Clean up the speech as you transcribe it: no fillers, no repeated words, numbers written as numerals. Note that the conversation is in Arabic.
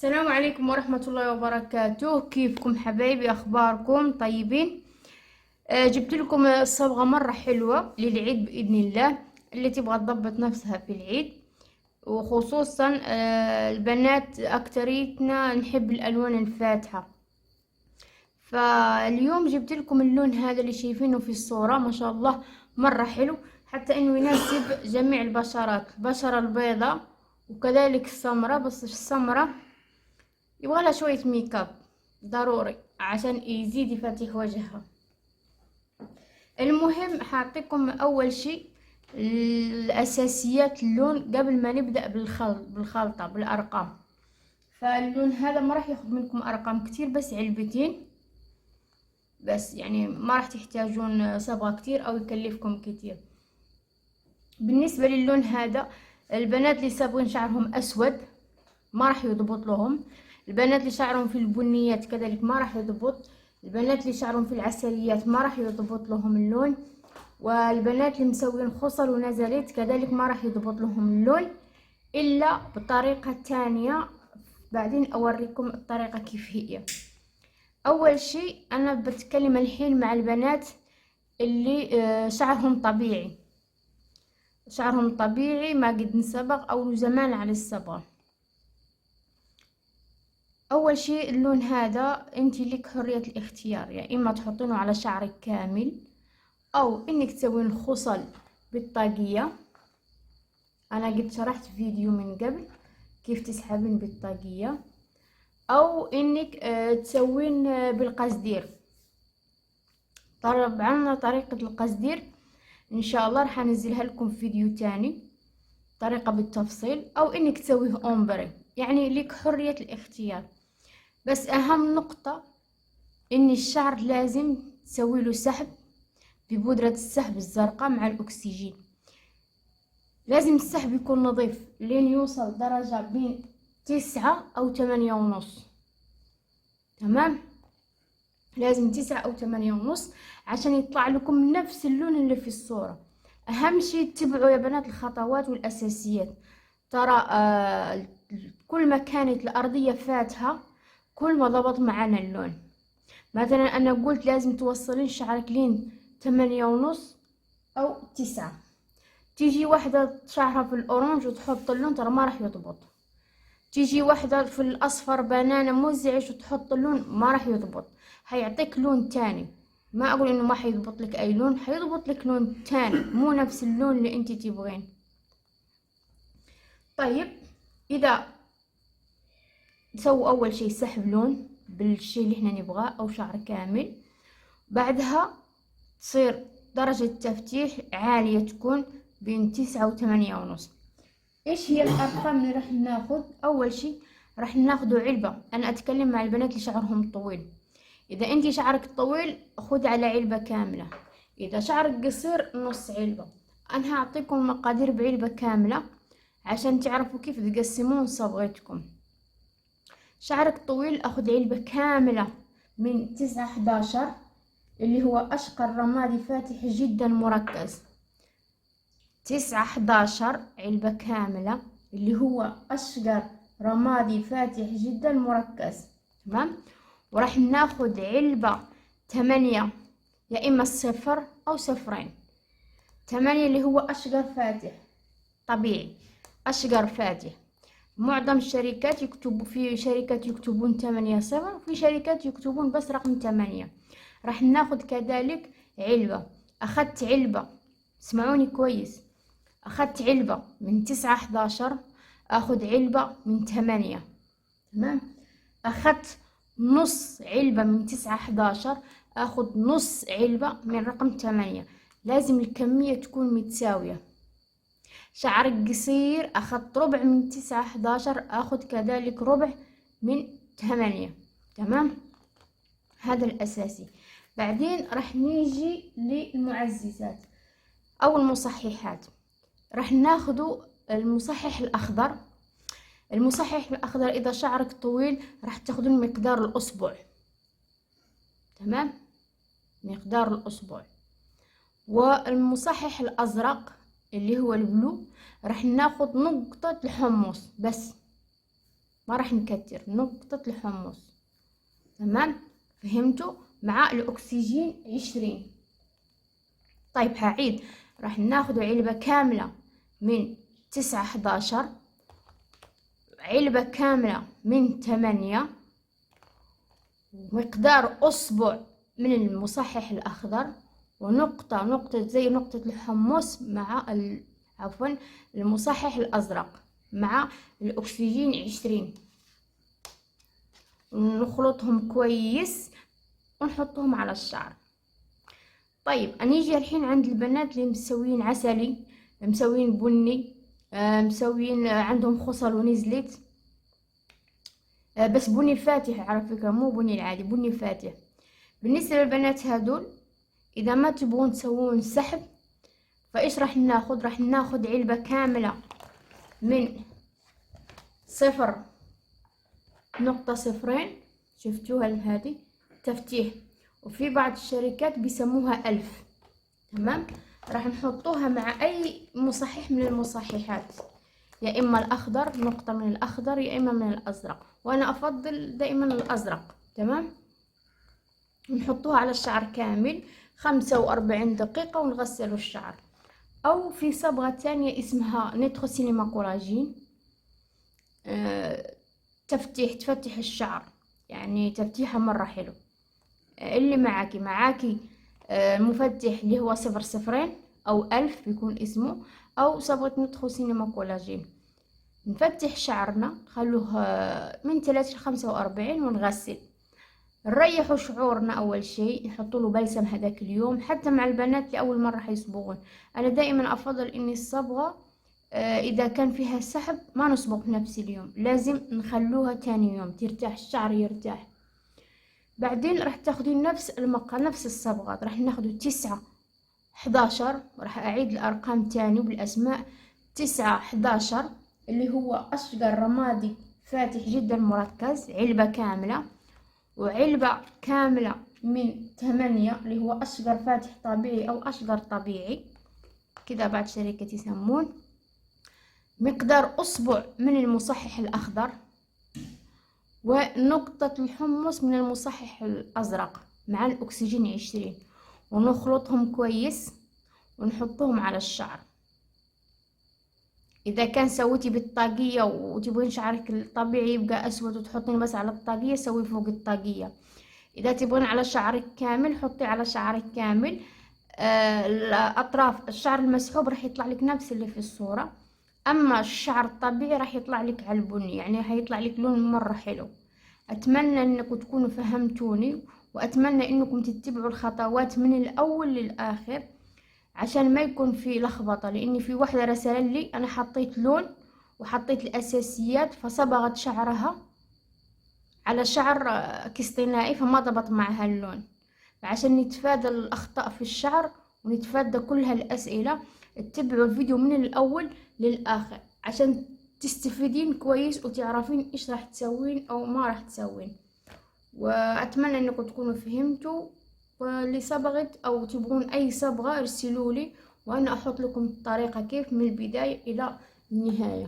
السلام عليكم ورحمة الله وبركاته. كيفكم حبايبي؟ أخباركم طيبين؟ جبت لكم صبغة مرة حلوة للعيد بإذن الله، اللي تبغى تضبط نفسها في العيد، وخصوصا البنات أكتريتنا نحب الألوان الفاتحة. فاليوم جبت لكم اللون هذا اللي شايفينه في الصورة، ما شاء الله مرة حلو، حتى انه يناسب جميع البشرات، البشرة البيضاء وكذلك السمراء، بس السمراء يبغى لها شوية ميك اب ضروري عشان يزيد يفتح وجهها. المهم حاعطيكم اول شيء الاساسيات اللون قبل ما نبدأ بالخلطة بالارقام. فاللون هذا ما راح ياخذ منكم ارقام كتير، بس علبتين بس، يعني ما راح تحتاجون صبغة كتير او يكلفكم كتير. بالنسبة للون هذا، البنات اللي صابغين شعرهم اسود ما راح يضبط لهم، البنات اللي شعرهم في البنيات كذلك ما راح يضبط، البنات اللي شعرهم في العسليات ما راح يضبط لهم اللون، والبنات اللي مسوين خصل ونزلت كذلك ما راح يضبط لهم اللون، الا بطريقة تانية بعدين اوريكم الطريقة كيف هي. اول شيء انا بتكلم الحين مع البنات اللي شعرهم طبيعي ما قد انصبغ او زمان على الصبغة. اول شيء اللون هذا انت لك حرية الاختيار، يا اما تحطينه على شعرك كامل او انك تسوين خصل بالطاقية. انا قد شرحت فيديو من قبل كيف تسحبين بالطاقية، او انك تسوين بالقصدير. طبعا طريقة القصدير ان شاء الله راح انزلها لكم في فيديو تاني طريقة بالتفصيل، او انك تسويه اومبري، يعني لك حرية الاختيار. بس اهم نقطة ان الشعر لازم تسوي له سحب ببودرة السحب الزرقاء مع الاكسجين. لازم السحب يكون نظيف لين يوصل درجة بين 9 او 8.5. تمام، لازم 9 او 8.5 عشان يطلع لكم نفس اللون اللي في الصورة. اهم شيء تتبعوا يا بنات الخطوات والاساسيات. ترى كل ما كانت الارضية فاتحة كل ما ضبط معنا اللون. مثلا انا قلت لازم توصلين شعرك لين 8.5 او 9، تيجي واحدة شعرها في الاورنج وتحط اللون ترى ما راح يضبط، تيجي واحدة في الاصفر بنانة مزعج وتحط اللون ما راح يضبط، هيعطيك لون تاني. ما اقول انه ما حيضبط لك اي لون، حيضبط لك لون تاني مو نفس اللون اللي انت تبغين. طيب، اذا نسوي اول شيء سحب لون بالشيء اللي احنا نبغاه او شعر كامل، بعدها تصير درجة تفتيح عالية تكون بين 9 و 8.5. ايش هي الارقام اللي راح ناخذ؟ اول شيء راح ناخذ علبة. انا اتكلم مع البنات اللي شعرهم طويل، اذا انتي شعرك طويل خذ على علبة كاملة، اذا شعرك قصير نص علبة. انا هعطيكم مقادير بعلبة كاملة عشان تعرفوا كيف تقسمون صبغتكم. شعرك طويل اخذ علبة كاملة من 9-11 اللي هو اشقر رمادي فاتح جدا مركز. 9-11 علبة كاملة اللي هو اشقر رمادي فاتح جدا مركز. تمام، وراح ناخد علبة 8، يا اما 0 او 0. 8 اللي هو اشقر فاتح طبيعي، اشقر فاتح. معظم الشركات يكتبوا، في شركات يكتبون 8 0، وفي شركات يكتبون بس رقم 8. راح ناخد كذلك علبة، اخدت علبة، اسمعوني كويس، اخدت علبة من 9-11 اخد علبة من 8. تمام، اخدت نص علبة من 9-11 اخد نص علبة من رقم 8. لازم الكمية تكون متساوية. شعرك قصير اخدت ربع من 9-11 اخد كذلك ربع من 8. تمام، هذا الاساسي. بعدين راح نيجي للمعززات او المصححات. راح ناخدو المصحح الاخضر. المصحح الاخضر اذا شعرك طويل راح تاخدون مقدار الاصبع. تمام، مقدار الاصبع. والمصحح الازرق اللي هو البلو راح ناخد نقطة الحمص بس، ما راح نكتر، نقطة الحمص. تمام، فهمتوا؟ مع الأكسجين 20. طيب هعيد، راح ناخد علبة كاملة من 9-11، علبة كاملة من 8، مقدار أصبع من المصحح الأخضر، ونقطة زي نقطة الحمص مع عفوا المصحح الأزرق مع الأكسجين 20. نخلطهم كويس ونحطهم على الشعر. طيب نيجي الحين عند البنات اللي مسوين عسلي، مسوين بني، مسوين عندهم خصل ونزلت، بس بني فاتح على فكرة، مو بني العادي، بني فاتح. بالنسبة للبنات هادول إذا ما تبغون تسوون سحب، فإيش راح ناخد؟ راح ناخد علبة كاملة من 0.02، شفتوها هذه تفتيح، وفي بعض الشركات بيسموها 1000. تمام، راح نحطوها مع أي مصحح من المصححات، يا إما الأخضر، نقطة من الأخضر، يا إما من الأزرق، وأنا أفضل دائما الأزرق. تمام، نحطوها على الشعر كامل 45 دقيقة ونغسلوا الشعر. أو في صبغة تانية اسمها نيتروسينيما كولاجين، تفتح الشعر، يعني تفتيحها مرة حلو. اللي معاكي مفتح اللي هو 00 أو 1000 بيكون اسمه، أو صبغة نيتروسينيما كولاجين. نفتح شعرنا، خلوه من 30-45 ونغسل. نريحوا شعورنا أول شيء، نحطوا له بلسم هذاك اليوم. حتى مع البنات اللي أول مرة حيصبغون، أنا دائما أفضل إني الصبغة إذا كان فيها سحب ما نصبغ نفس اليوم، لازم نخلوها تاني يوم ترتاح، الشعر يرتاح. بعدين راح تاخدين نفس المقام، نفس الصبغات، راح ناخدوا 9-11، راح أعيد الأرقام تاني بالأسماء. 9-11 اللي هو أشقر رمادي فاتح جدا مركز، علبة كاملة، وعلبة كاملة من 8 اللي هو أشقر فاتح طبيعي أو أشقر طبيعي، كذا بعد شركة يسمون. مقدار أصبع من المصحح الأخضر، ونقطة الحمص من المصحح الأزرق مع الأكسجين 20، ونخلطهم كويس ونحطهم على الشعر. إذا كان سويتي بالطاقية وتبغين شعرك الطبيعي يبقى أسود وتحطين بس على الطاقية، سوي فوق الطاقية. إذا تبغين على شعرك كامل حطي على شعرك كامل. الأطراف الشعر المسحوب راح يطلع لك نفس اللي في الصورة، أما الشعر الطبيعي راح يطلع لك على البني، يعني هيطلع لك لون مرة حلو. أتمنى أنكم تكونوا فهمتوني، وأتمنى أنكم تتبعوا الخطوات من الأول للآخر عشان ما يكون في لخبطة. لأني في واحدة رسلت لي أنا حطيت لون وحطيت الأساسيات فصبغت شعرها على شعر كستنائي فما ضبط معها اللون. فعشان نتفادى الأخطاء في الشعر ونتفادى كل هالأسئلة، اتبعوا الفيديو من الأول للآخر عشان تستفيدين كويس وتعرفين إيش راح تسوين أو ما راح تسوين. وأتمنى أنكم تكونوا فهمتوا، واللي صبغت أو تبغون أي صبغة ارسلولي وأنا أحط لكم الطريقة كيف من البداية إلى النهاية.